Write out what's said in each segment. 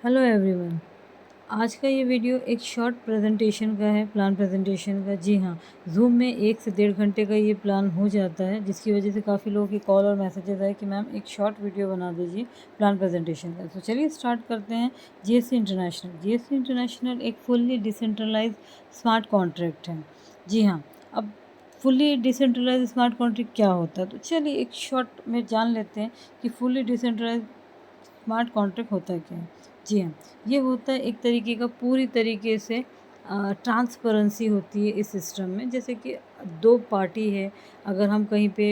Hello everyone. आज का ये वीडियो एक शॉर्ट प्रेजेंटेशन का है, प्लान प्रेजेंटेशन का। जी हाँ, जूम में 1 से 1.5 घंटे का ये प्लान हो जाता है, जिसकी वजह से काफ़ी लोगों की कॉल और मैसेजेस आए कि मैम एक शॉर्ट वीडियो बना दीजिए प्लान प्रेजेंटेशन का। तो चलिए स्टार्ट करते हैं। GST international. जीएसटी इंटरनेशनल एक फुल्ली डिसेंट्रलाइज स्मार्ट कॉन्ट्रैक्ट है। जी हाँ, अब फुल्ली डिसेंट्रलाइज स्मार्ट कॉन्ट्रैक्ट क्या होता है, तो चलिए एक शॉर्ट में जान लेते हैं कि फुल्ली डिसेंट्रलाइज स्मार्ट कॉन्ट्रैक्ट होता क्या है। जी हाँ, ये होता है एक तरीके का, पूरी तरीके से ट्रांसपेरेंसी होती है इस सिस्टम में। जैसे कि दो पार्टी है, अगर हम कहीं पे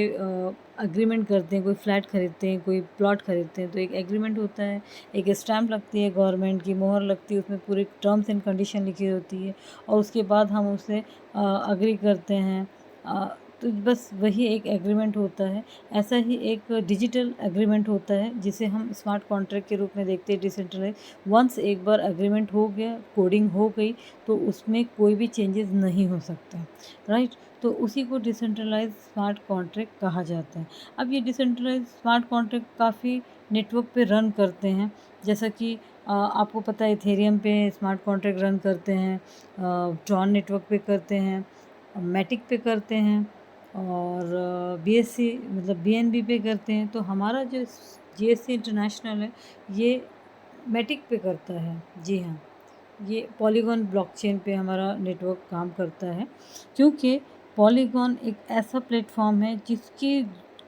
अग्रीमेंट करते हैं, कोई फ्लैट खरीदते हैं, कोई प्लॉट खरीदते हैं, तो एक एग्रीमेंट होता है, एक स्टैम्प लगती है, गवर्नमेंट की मोहर लगती है, उसमें पूरी टर्म्स एंड कंडीशन लिखी होती है और उसके बाद हम उसे अग्री करते हैं। अ, तो बस वही एक एग्रीमेंट होता है। ऐसा ही एक डिजिटल एग्रीमेंट होता है जिसे हम स्मार्ट कॉन्ट्रैक्ट के रूप में देखते हैं, डिसेंट्रलाइज। वंस एक बार एग्रीमेंट हो गया, कोडिंग हो गई, तो उसमें कोई भी चेंजेस नहीं हो सकता, राइट। तो उसी को डिसेंट्रलाइज स्मार्ट कॉन्ट्रैक्ट कहा जाता है। अब ये डिसेंट्रलाइज स्मार्ट कॉन्ट्रैक्ट काफ़ी नेटवर्क पे रन करते हैं। जैसा कि आपको पता है, इथेरियम पे स्मार्ट कॉन्ट्रैक्ट रन करते हैं, ट्रॉन नेटवर्क पे करते हैं, मैटिक पे करते हैं और बीएससी मतलब बीएनबी पे करते हैं। तो हमारा जो जीएससी इंटरनेशनल है, ये मैटिक पे करता है। जी हाँ, ये पॉलीगॉन ब्लॉकचेन पे हमारा नेटवर्क काम करता है, क्योंकि पॉलीगॉन एक ऐसा प्लेटफॉर्म है जिसकी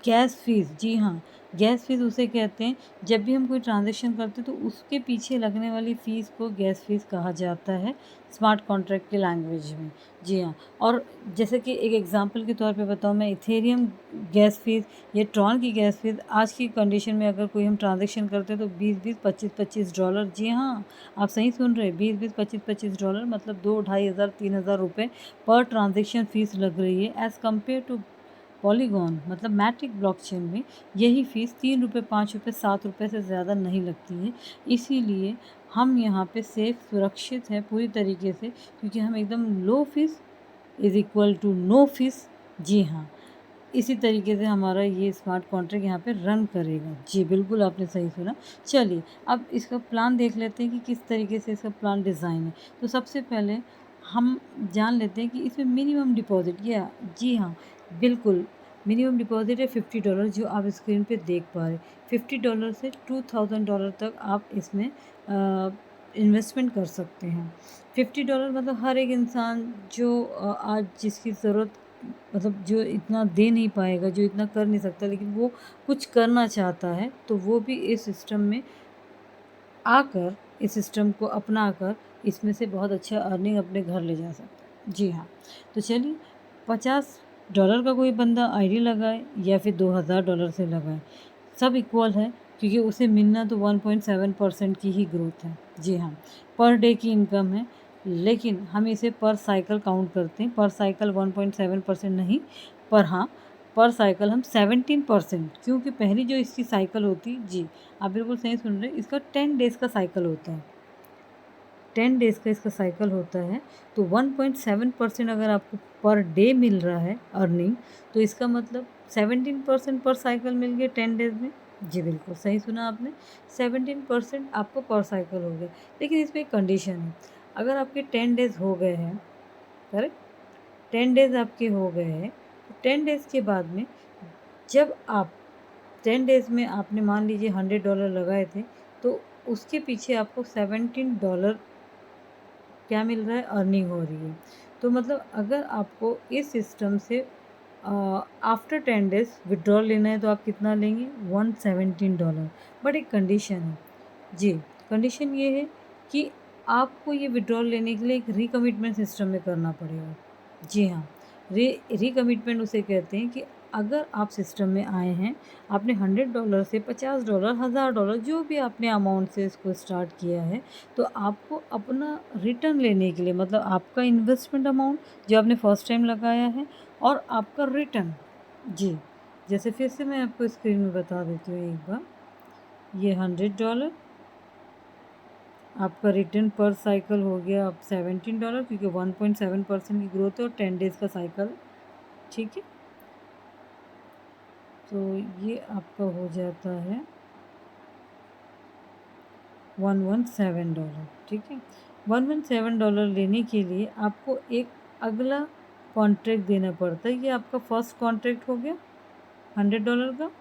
गैस फीस, जी हाँ, गैस फीस उसे कहते हैं। जब भी हम कोई ट्रांजैक्शन करते हैं तो उसके पीछे लगने वाली फ़ीस को गैस फीस कहा जाता है स्मार्ट कॉन्ट्रैक्ट की लैंग्वेज में। जी हाँ, और जैसे कि एक एग्जांपल के तौर पे बताऊँ, मैं इथेरियम गैस फीस या ट्रॉन की गैस फीस आज की कंडीशन में अगर कोई हम ट्रांजैक्शन करते हैं तो 20-20, 25-25 डॉलर, जी हाँ, आप सही सुन रहे हैं, 20-20, 25-25 डॉलर, मतलब 2-2,500, 3,000 रुपये पर ट्रांजैक्शन फ़ीस लग रही है। एज़ कम्पेयर टू पॉलीगॉन मतलब मैट्रिक ब्लॉकचेन में यही फ़ीस 3 रुपये, 5 रुपये, 7 रुपये से ज़्यादा नहीं लगती है। इसीलिए हम यहाँ पे सेफ सुरक्षित हैं पूरी तरीके से, क्योंकि हम एकदम low fees is equal to no fees. जी हाँ, इसी तरीके से हमारा ये स्मार्ट कॉन्ट्रैक्ट यहाँ पे रन करेगा। जी बिल्कुल, आपने सही सुना। चलिए अब इसका प्लान देख लेते हैं कि किस तरीके से इसका प्लान डिज़ाइन है। तो सबसे पहले हम जान लेते हैं कि इसमें मिनिमम डिपॉज़िट, या जी हाँ, बिल्कुल, मिनिमम डिपॉज़िट है $50, जो आप स्क्रीन पे देख पा रहे हैं। $50 से $2,000 तक आप इसमें इन्वेस्टमेंट कर सकते हैं। $50 मतलब हर एक इंसान जो आज जिसकी ज़रूरत, मतलब जो इतना दे नहीं पाएगा, जो इतना कर नहीं सकता, लेकिन वो कुछ करना चाहता है, तो वो भी इस सिस्टम में आकर, इस सिस्टम को अपनाकर इसमें से बहुत अच्छा अर्निंग अपने घर ले जा सकता है। जी हाँ, तो चलिए $50 का कोई बंदा आईडी लगाए या फिर $2,000 से लगाए, सब इक्वल है, क्योंकि उसे मिलना तो 1.7% की ही ग्रोथ है। जी हाँ, पर डे की इनकम है, लेकिन हम इसे पर साइकिल काउंट करते हैं। पर साइकिल 1.7% नहीं, पर हाँ, पर साइकिल हम 17%, क्योंकि पहली जो इसकी साइकिल होती, जी आप बिल्कुल सही सुन रहे हैं, इसका 10 डेज़ का साइकिल होता है। 10 डेज़ का इसका साइकिल होता है। तो 1.7% अगर आपको पर डे मिल रहा है अर्निंग, तो इसका मतलब 17% पर साइकिल मिल गया 10 डेज़ में। जी बिल्कुल सही सुना आपने, 17% आपको पर साइकिल हो गया। लेकिन इसमें एक कंडीशन है, अगर आपके 10 डेज़ हो गए हैं, करेक्ट, 10 डेज़ आपके हो गए हैं, तो 10 डेज़ के बाद में जब आप 10 डेज़ में आपने मान लीजिए $100 लगाए थे, तो उसके पीछे आपको $17 क्या मिल रहा है, अर्निंग हो रही है। तो मतलब अगर आपको इस सिस्टम से आफ्टर 10 डेज़ विड्रॉल लेना है, तो आप कितना लेंगे, $117। बट एक कंडीशन है, जी, कंडीशन ये है कि आपको ये विड्रॉल लेने के लिए एक रिकमिटमेंट सिस्टम में करना पड़ेगा। जी हाँ, रिकमिटमेंट उसे कहते हैं कि अगर आप सिस्टम में आए हैं, आपने $100 से $50, $1000, जो भी आपने अमाउंट से इसको स्टार्ट किया है, तो आपको अपना रिटर्न लेने के लिए, मतलब आपका इन्वेस्टमेंट अमाउंट जो आपने फर्स्ट टाइम लगाया है और आपका रिटर्न, जी, जैसे फिर से मैं आपको स्क्रीन में बता देती हूँ एक बार। ये $100, आपका रिटर्न पर साइकिल हो गया अब $17, क्योंकि 1.7% की ग्रोथ है और 10 डेज़ का साइकिल, ठीक है। तो ये आपका हो जाता है $117, ठीक है। $117 लेने के लिए आपको एक अगला कॉन्ट्रैक्ट देना पड़ता है। ये आपका फर्स्ट कॉन्ट्रैक्ट हो गया $100 का।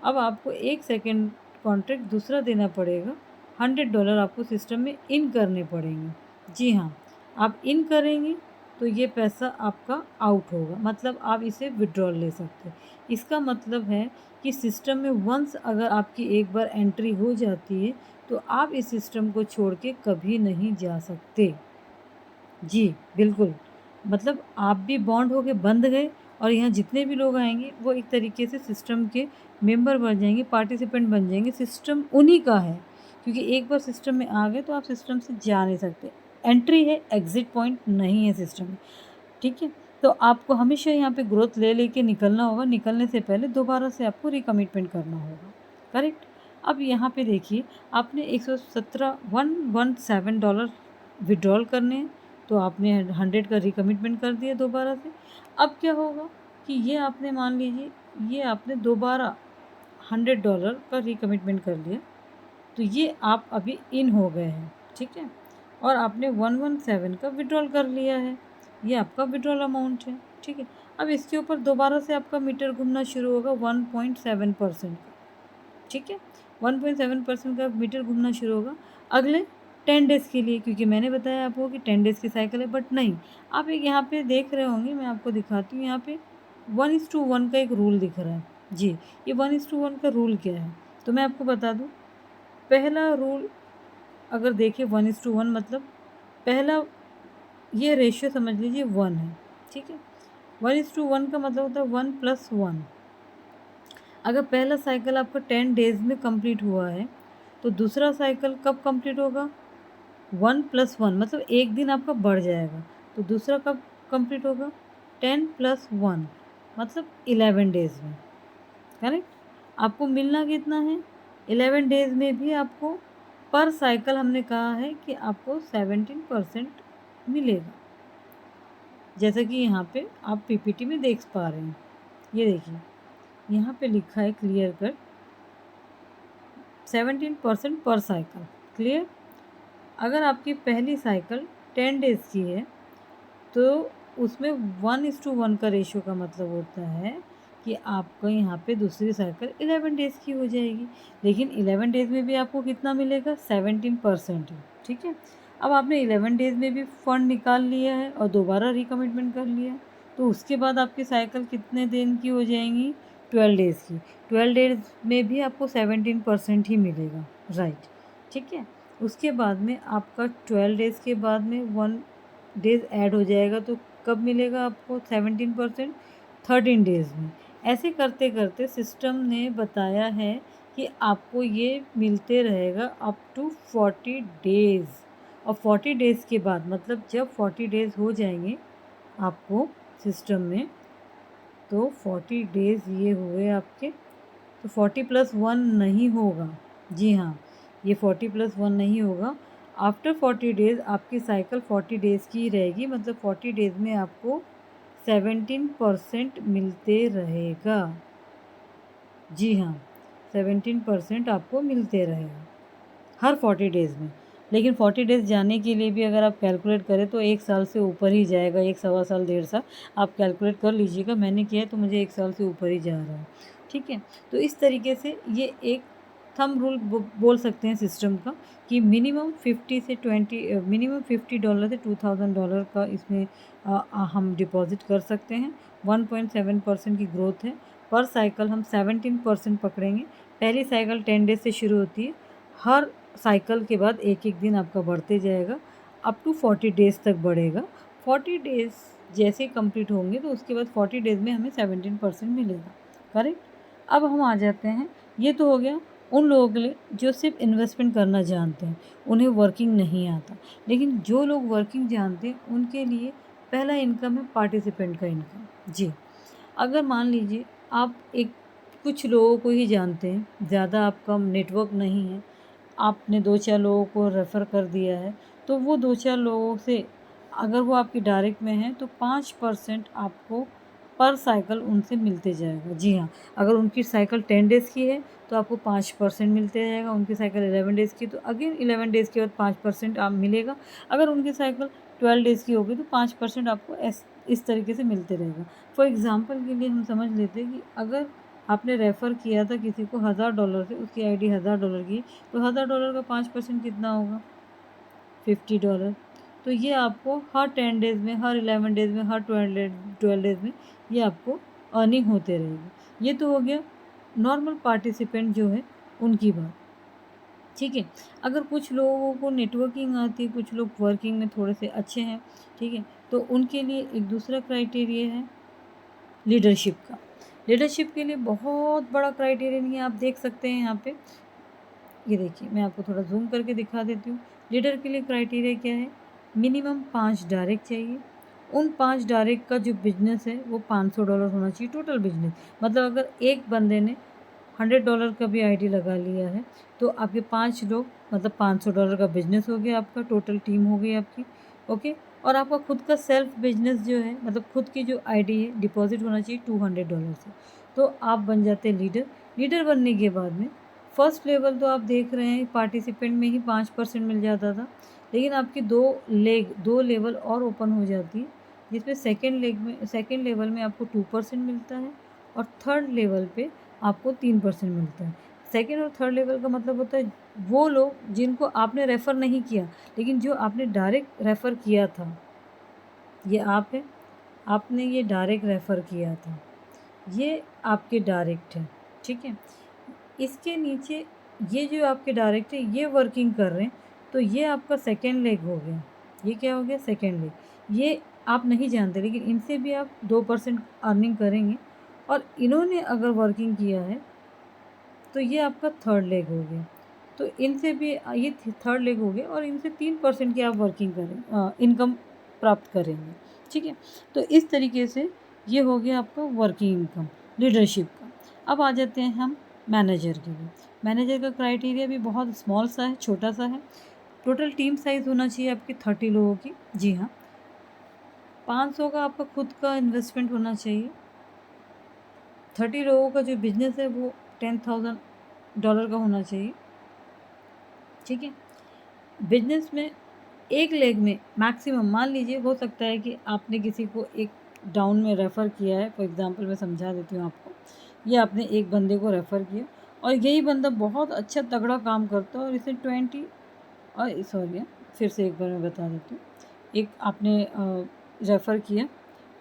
अब आपको एक सेकेंड कॉन्ट्रैक्ट दूसरा देना पड़ेगा, $100 आपको सिस्टम में इन करने पड़ेंगे। जी हाँ, आप इन करेंगे तो ये पैसा आपका आउट होगा, मतलब आप इसे विड्रॉल ले सकते हैं। इसका मतलब है कि सिस्टम में वंस अगर आपकी एक बार एंट्री हो जाती है तो आप इस सिस्टम को छोड़ के कभी नहीं जा सकते। जी, बिल्कुल। मतलब आप भी बॉन्ड होके बंध गए और यहाँ जितने भी लोग आएँगे वो एक तरीके से सिस्टम के मेंबर बन जाएंगे, पार्टिसिपेंट बन जाएंगे। सिस्टम उन्हीं का है, क्योंकि एक बार सिस्टम में आ गए तो आप सिस्टम से जा नहीं सकते। एंट्री है, एग्ज़िट पॉइंट नहीं है सिस्टम में, ठीक है। तो आपको हमेशा यहाँ पे ग्रोथ ले लेके निकलना होगा। निकलने से पहले दोबारा से आपको रिकमिटमेंट करना होगा, करेक्ट। अब यहाँ पे देखिए, आपने $117 विड्रॉल करने हैं, तो आपने 100 का रिकमिटमेंट कर दिया दोबारा से। अब क्या होगा कि ये आपने मान लीजिए ये आपने दोबारा $100 का रिकमिटमेंट कर लिया, तो ये आप अभी इन हो गए हैं, ठीक है। और आपने 117 का विड्रॉल कर लिया है, ये आपका विड्रॉल अमाउंट है, ठीक है। अब इसके ऊपर दोबारा से आपका मीटर घूमना शुरू होगा 1.7% का, ठीक है। 1.7% का मीटर घूमना शुरू होगा अगले 10 डेज़ के लिए, क्योंकि मैंने बताया आपको कि 10 डेज़ की साइकिल है। बट नहीं, आप एक यहाँ पे देख रहे होंगे, मैं आपको दिखाती हूँ। यहाँ पे 1:1 का एक रूल दिख रहा है। जी, ये 1:1 का रूल क्या है, तो मैं आपको बता दूँ। पहला रूल अगर देखें 1:1, मतलब पहला ये रेशियो समझ लीजिए 1 है, ठीक है। 1:1 का मतलब होता है 1+1। अगर पहला साइकिल आपका 10 डेज़ में कंप्लीट हुआ है तो दूसरा साइकिल कब कंप्लीट होगा, 1+1, मतलब एक दिन आपका बढ़ जाएगा। तो दूसरा कब कंप्लीट होगा, 10+1, मतलब 11 डेज़ में, करेक्ट। आपको मिलना कितना है, 11 डेज़ में भी आपको पर साइकिल हमने कहा है कि आपको 17% मिलेगा, जैसा कि यहाँ पे आप पीपीटी में देख पा रहे हैं। ये देखिए, यहाँ पे लिखा है क्लियर कट 17% पर साइकिल, क्लियर। अगर आपकी पहली साइकिल 10 डेज़ की है तो उसमें 1:1 का रेशियो का मतलब होता है कि आपको यहाँ पे दूसरी साइकिल 11 डेज़ की हो जाएगी। लेकिन 11 डेज़ में भी आपको कितना मिलेगा, 17% ही, ठीक है। अब आपने 11 डेज़ में भी फ़ंड निकाल लिया है और दोबारा रिकमिटमेंट कर लिया, तो उसके बाद आपकी साइकिल कितने दिन की हो जाएंगी, 12 डेज़ की। 12 डेज़ में भी आपको 17% ही मिलेगा, राइट, ठीक है। उसके बाद में आपका 12 डेज़ के बाद में 1 डेज़ ऐड हो जाएगा, तो कब मिलेगा आपको 17%, 13 डेज़ में। ऐसे करते करते सिस्टम ने बताया है कि आपको ये मिलते रहेगा अप टू 40 डेज़। और 40 डेज़ के बाद, मतलब जब 40 डेज़ हो जाएंगे आपको सिस्टम में, तो 40 डेज़ ये हुए आपके, तो 40+1 नहीं होगा। जी हाँ, ये 40+1 नहीं होगा। आफ्टर 40 डेज़ आपकी साइकिल 40 डेज़ की ही रहेगी, मतलब 40 डेज़ में आपको 17% मिलते रहेगा। जी हाँ, 17% आपको मिलते रहेगा हर 40 डेज़ में। लेकिन 40 डेज़ जाने के लिए भी अगर आप कैलकुलेट करें तो 1 साल से ऊपर ही जाएगा, 1 सवा साल, 1.5 साल। आप कैलकुलेट कर लीजिएगा, मैंने किया है तो मुझे 1 साल से ऊपर ही जा रहा है, ठीक है। तो इस तरीके से ये एक थंब रूल बोल सकते हैं सिस्टम का, कि मिनिमम $50 से $2000 का इसमें हम डिपॉज़िट कर सकते हैं। 1.7% की ग्रोथ है। पर साइकिल हम 17% पकड़ेंगे। पहली साइकिल 10 डेज़ से शुरू होती है, हर साइकिल के बाद एक एक दिन आपका बढ़ते जाएगा, अप टू 40 डेज़ तक बढ़ेगा। 40 डेज़ जैसे कंप्लीट होंगे तो उसके बाद 40 डेज़ में हमें 17% मिलेगा, करेक्ट। अब हम आ जाते हैं, ये तो हो गया उन लोगों के लिए जो सिर्फ इन्वेस्टमेंट करना जानते हैं, उन्हें वर्किंग नहीं आता। लेकिन जो लोग वर्किंग जानते हैं उनके लिए पहला इनकम है पार्टिसिपेंट का इनकम। जी, अगर मान लीजिए आप एक कुछ लोगों को ही जानते हैं, ज़्यादा आपका नेटवर्क नहीं है, आपने 2-4 लोगों को रेफ़र कर दिया है, तो वो 2-4 लोगों से अगर वो आपके डायरेक्ट में हैं तो 5% आपको पर साइकिल उनसे मिलते जाएगा। जी हाँ, अगर उनकी साइकिल 10 डेज़ की है तो आपको 5% मिलते जाएगा, उनकी साइकिल 11 डेज़ की तो अगेन 11 डेज़ के बाद 5% आप मिलेगा। अगर उनकी साइकिल 12 डेज़ की होगी तो 5% आपको इस तरीके से मिलते रहेगा। फॉर एग्ज़ाम्पल के लिए हम समझ लेते हैं कि अगर आपने रेफ़र किया था किसी को $1000 से, उसकी आईडी $1000 की, तो $1000 का 5% कितना होगा? $50। तो ये आपको हर 10 डेज़ में, हर 11 डेज़ में, हर 12 डेज़ में ये आपको अर्निंग होते रहेगी। ये तो हो गया नॉर्मल पार्टिसिपेंट जो है उनकी बात, ठीक है। अगर कुछ लोगों को नेटवर्किंग आती है, कुछ लोग वर्किंग में थोड़े से अच्छे हैं, ठीक है, तो उनके लिए एक दूसरा क्राइटेरिया है लीडरशिप का। लीडरशिप के लिए बहुत बड़ा क्राइटेरिया नहीं है, आप देख सकते हैं यहाँ पे। ये देखिए, मैं आपको थोड़ा ज़ूम करके दिखा देती हूँ। लीडर के लिए क्राइटेरिया क्या है? मिनिमम 5 डायरेक्ट चाहिए। उन 5 डायरेक्ट का जो बिज़नेस है वो $500 होना चाहिए टोटल बिज़नेस। मतलब अगर एक बंदे ने $100 का भी आईडी लगा लिया है, तो आपके 5 लोग मतलब $500 का बिज़नेस हो गया आपका, टोटल टीम हो गई आपकी, ओके। और आपका खुद का सेल्फ बिज़नेस जो है, मतलब खुद की जो आईडी है, डिपॉज़िट होना चाहिए $200 से। तो आप बन जाते हैं लीडर। लीडर बनने के बाद में फर्स्ट लेवल तो आप देख रहे हैं पार्टिसिपेंट में ही 5% मिल जाता था, लेकिन आपकी 2 लेवल और ओपन हो जाती है, जिसमें सेकंड लेवल में आपको 2% मिलता है और थर्ड लेवल पे आपको 3% मिलता है। सेकंड और थर्ड लेवल का मतलब होता है वो लोग जिनको आपने रेफ़र नहीं किया, लेकिन जो आपने डायरेक्ट रेफ़र किया था, ये आप हैं, आपने ये डायरेक्ट रेफ़र किया था, ये आपके डायरेक्ट हैं, ठीक है। इसके नीचे ये जो आपके डायरेक्ट है ये वर्किंग कर रहे हैं, तो ये आपका सेकंड लेग हो गया। ये क्या हो गया? Second leg. ये आप नहीं जानते, लेकिन इनसे भी आप 2% अर्निंग करेंगे। और इन्होंने अगर वर्किंग किया है तो ये आपका थर्ड लेग हो गया। तो इनसे भी ये थर्ड लेग हो गया और इनसे 3% की आप वर्किंग करें इनकम प्राप्त करेंगे, ठीक है। तो इस तरीके से ये हो गया आपका वर्किंग इनकम लीडरशिप का। अब आ जाते हैं हम मैनेजर के लिए। मैनेजर का क्राइटेरिया भी बहुत स्मॉल सा है, छोटा सा है। टोटल टीम साइज़ होना चाहिए आपकी 30 लोगों की। जी हाँ, 500 का आपका खुद का इन्वेस्टमेंट होना चाहिए। 30 लोगों का जो बिज़नेस है वो $10,000 का होना चाहिए, ठीक है। बिज़नेस में एक लेग में मैक्सिमम मान लीजिए हो सकता है कि आपने किसी को एक डाउन में रेफ़र किया है, फॉर एग्ज़ाम्पल मैं समझा देती हूँ आपको। ये आपने एक बंदे को रेफ़र किया और यही बंदा बहुत अच्छा तगड़ा काम करता है और इसे 20 सॉरी फिर से एक बार मैं बता देती हूँ। एक आपने रेफ़र किया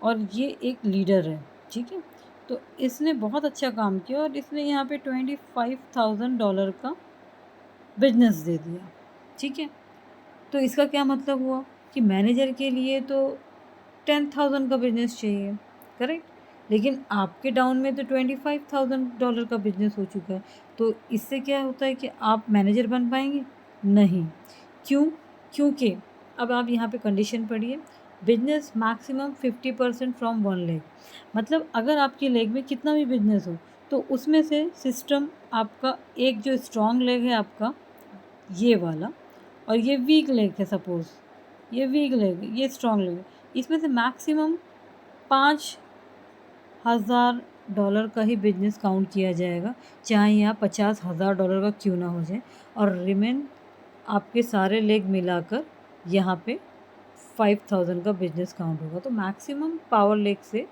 और ये एक लीडर है, ठीक है। तो इसने बहुत अच्छा काम किया और इसने यहाँ पे $25,000 का बिज़नेस दे दिया, ठीक है। तो इसका क्या मतलब हुआ कि मैनेजर के लिए तो 10,000 का बिज़नेस चाहिए, करेक्ट? लेकिन आपके डाउन में तो $25,000 का बिज़नेस हो चुका है। तो इससे क्या होता है कि आप मैनेजर बन पाएँगे? नहीं। क्यों? क्योंकि अब आप यहाँ पे कंडीशन पढ़िए, बिज़नेस मैक्सिमम 50% फ्रॉम 1 लेग। मतलब अगर आपके लेग में कितना भी बिज़नेस हो, तो उसमें से सिस्टम आपका एक जो स्ट्रॉन्ग लेग है आपका, ये वाला, और ये वीक लेग है सपोज़, ये वीक लेग है, ये स्ट्रॉन्ग लेग है। इसमें से मैक्सिमम $5,000 का ही बिज़नेस काउंट किया जाएगा, चाहे यहाँ $50,000 का क्यों ना हो जाए। और रिमेन आपके सारे लेग मिलाकर यहाँ पे 5,000 का बिज़नेस काउंट होगा। तो मैक्सिमम पावर लेग से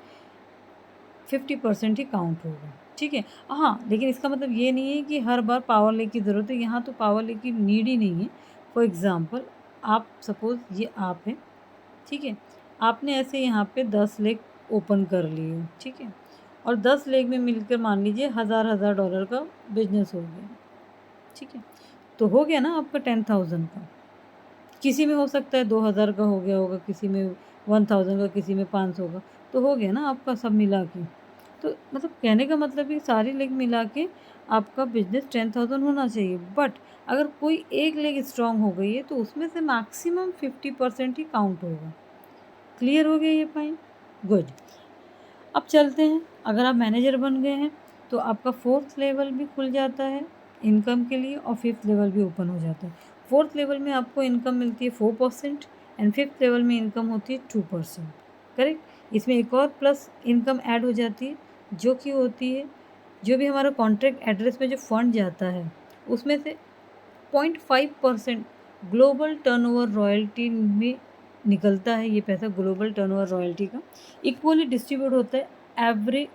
50% ही काउंट होगा, ठीक है। हाँ, लेकिन इसका मतलब ये नहीं है कि हर बार पावर लेग की ज़रूरत है, यहाँ तो पावर लेग की नीड ही नहीं है। फॉर एग्ज़ाम्पल आप सपोज़ ये आप हैं, ठीक है। आपने ऐसे यहाँ पे 10 लेग ओपन कर लिए, ठीक है। और 10 लेग में मिलकर मान लीजिए हज़ार डॉलर का बिज़नेस हो गया, ठीक है। तो हो गया ना आपका 10,000 का। किसी में हो सकता है 2,000 का हो गया होगा, किसी में 1,000 का, किसी में 500 का, तो हो गया ना आपका सब मिला के। तो मतलब कहने का मतलब है सारी लेग मिला के आपका बिज़नेस 10,000 होना चाहिए। बट अगर कोई एक लेग स्ट्रॉन्ग हो गई है तो उसमें से मैक्सिमम 50% ही काउंट होगा। क्लियर हो गया ये पॉइंट? गुड। अब चलते हैं, अगर आप मैनेजर बन गए हैं तो आपका 4th लेवल भी खुल जाता है इनकम के लिए और 5th लेवल भी ओपन हो जाता है। 4th लेवल में आपको इनकम मिलती है 4% एंड 5th लेवल में इनकम होती है 2%, करेक्ट? इसमें एक और प्लस इनकम ऐड हो जाती है, जो कि होती है जो भी हमारा कॉन्ट्रैक्ट एड्रेस में जो फंड जाता है उसमें से 0.5% ग्लोबल टर्नओवर रॉयल्टी में निकलता है। ये पैसा ग्लोबल टर्नओवर रॉयल्टी का इक्वली डिस्ट्रीब्यूट होता है एवरी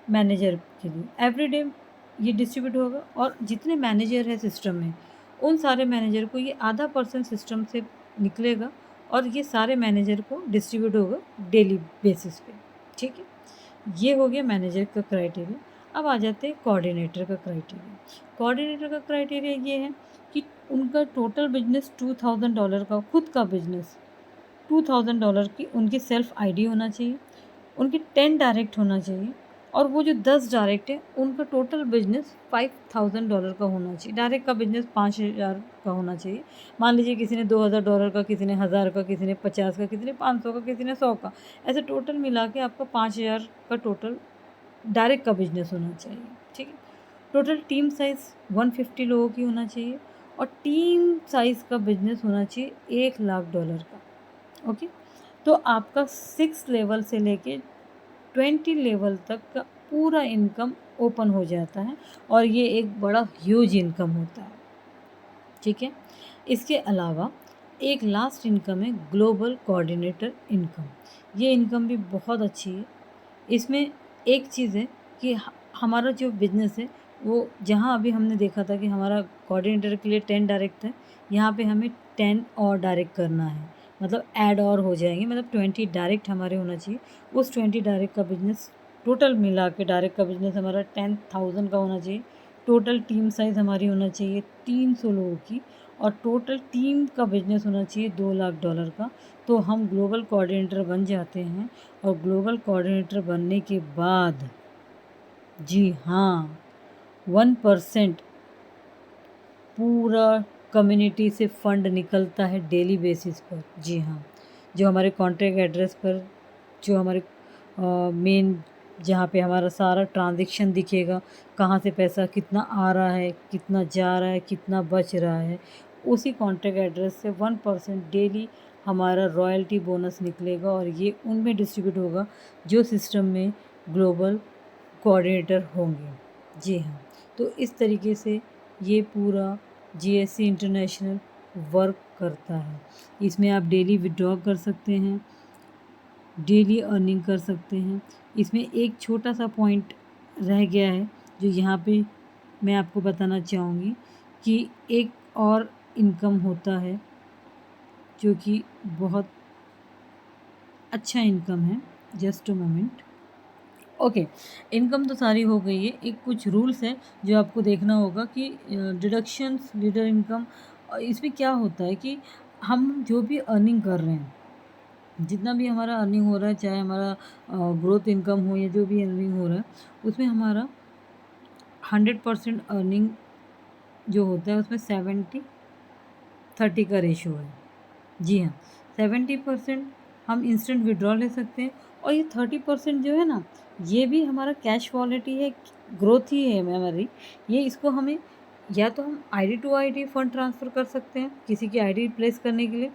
मैनेजर के लिए। एवरी डे ये डिस्ट्रीब्यूट होगा और जितने मैनेजर है सिस्टम में उन सारे मैनेजर को ये आधा % सिस्टम से निकलेगा और ये सारे मैनेजर को डिस्ट्रीब्यूट होगा डेली बेसिस पे। ठीक है, ये हो गया मैनेजर का क्राइटेरिया। अब आ जाते हैं कोऑर्डिनेटर का क्राइटेरिया। कोऑर्डिनेटर का क्राइटेरिया ये है कि उनका टोटल बिजनेस $2000 का, खुद का बिजनेस $2000 की उनकी सेल्फ आईडी होना चाहिए, उनके 10 डायरेक्ट होना चाहिए और वो जो 10 डायरेक्ट है उनका टोटल बिजनेस $5000 का होना चाहिए। डायरेक्ट का बिजनेस 5000 का होना चाहिए। मान लीजिए किसी ने $2000 का, किसी ने 1000 का, किसी ने 50 का, किसी ने 500 का, किसी ने 100 का, ऐसे टोटल मिला के आपका 5000 का टोटल डायरेक्ट का बिजनेस होना चाहिए। ठीक है, टोटल टीम साइज़ 150 लोगों की होना चाहिए और टीम साइज़ का बिजनेस होना चाहिए $1,00,000 का। ओके, तो आपका 6 लेवल से लेके 20 लेवल तक का पूरा इनकम ओपन हो जाता है और ये एक बड़ा ह्यूज इनकम होता है। ठीक है, इसके अलावा एक लास्ट इनकम है ग्लोबल कोऑर्डिनेटर इनकम। ये इनकम भी बहुत अच्छी है। इसमें एक चीज़ है कि हमारा जो बिज़नेस है वो, जहाँ अभी हमने देखा था कि हमारा कोऑर्डिनेटर के लिए 10 डायरेक्ट है, यहाँ पे हमें 10 और डायरेक्ट करना है, मतलब ऐड और हो जाएंगे, मतलब 20 डायरेक्ट हमारे होना चाहिए। उस 20 डायरेक्ट का बिज़नेस टोटल मिला के डायरेक्ट का बिज़नेस हमारा 10,000 का होना चाहिए। टोटल टीम साइज़ हमारी होना चाहिए 300 लोगों की और टोटल टीम का बिज़नेस होना चाहिए $2,00,000 का। तो हम ग्लोबल कोऑर्डिनेटर बन जाते हैं और ग्लोबल कोऑर्डिनेटर बनने के बाद, जी हाँ, 1% पूरा कम्युनिटी से फंड निकलता है डेली बेसिस पर। जी हाँ, जो हमारे कॉन्ट्रैक्ट एड्रेस पर, जो हमारे मेन, जहाँ पे हमारा सारा ट्रांजैक्शन दिखेगा, कहाँ से पैसा कितना आ रहा है, कितना जा रहा है, कितना बच रहा है, उसी कॉन्ट्रैक्ट एड्रेस से 1% डेली हमारा रॉयल्टी बोनस निकलेगा और ये उनमें डिस्ट्रीब्यूट होगा जो सिस्टम में ग्लोबल कोऑर्डिनेटर होंगे। जी हाँ, तो इस तरीके से ये पूरा जीएससी इंटरनेशनल वर्क करता है। इसमें आप डेली विड्रॉ कर सकते हैं, डेली अर्निंग कर सकते हैं। इसमें एक छोटा सा पॉइंट रह गया है जो यहाँ पे मैं आपको बताना चाहूँगी कि एक और इनकम होता है जो कि बहुत अच्छा इनकम है। Just a moment. Okay, income तो सारी हो गई है। एक कुछ रूल्स हैं जो आपको देखना होगा कि डिडक्शंस, लीडर इनकम, इसमें क्या होता है कि हम जो भी अर्निंग कर रहे हैं, जितना भी हमारा अर्निंग हो रहा है, चाहे हमारा ग्रोथ इनकम हो या जो भी अर्निंग हो रहा है, उसमें हमारा 100% अर्निंग जो होता है उसमें 70-30 का रेशो है। जी हाँ, 70% हम इंस्टेंट विड्रॉ ले सकते हैं और ये 30% जो है ना, ये भी हमारा कैश वॉलेट ही है, ग्रोथ ही है हमारी। ये इसको हमें या तो हम ID to ID fund transfer कर सकते हैं किसी की आईडी रिप्लेस करने के लिए,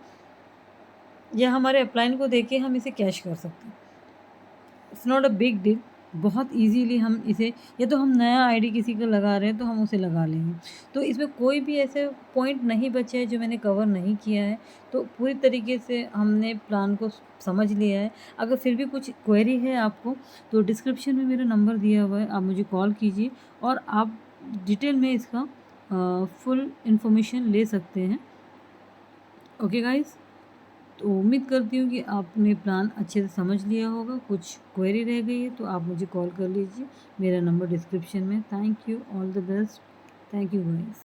या हमारे अपलाइन को देके हम इसे कैश कर सकते हैं। It's not a big deal, बहुत इजीली हम इसे, या तो हम नया आईडी किसी का लगा रहे हैं तो हम उसे लगा लेंगे। तो इसमें कोई भी ऐसे पॉइंट नहीं बचे हैं जो मैंने कवर नहीं किया है। तो पूरी तरीके से हमने प्लान को समझ लिया है। अगर फिर भी कुछ क्वेरी है आपको तो डिस्क्रिप्शन में मेरा नंबर दिया हुआ है, आप मुझे कॉल कीजिए और आप डिटेल में इसका फुल इन्फॉर्मेशन ले सकते हैं। ओके गाइस, तो उम्मीद करती हूँ कि आपने प्लान अच्छे से समझ लिया होगा। कुछ क्वेरी रह गई है तो आप मुझे कॉल कर लीजिए, मेरा नंबर डिस्क्रिप्शन में। Thank you, all the best, thank you guys.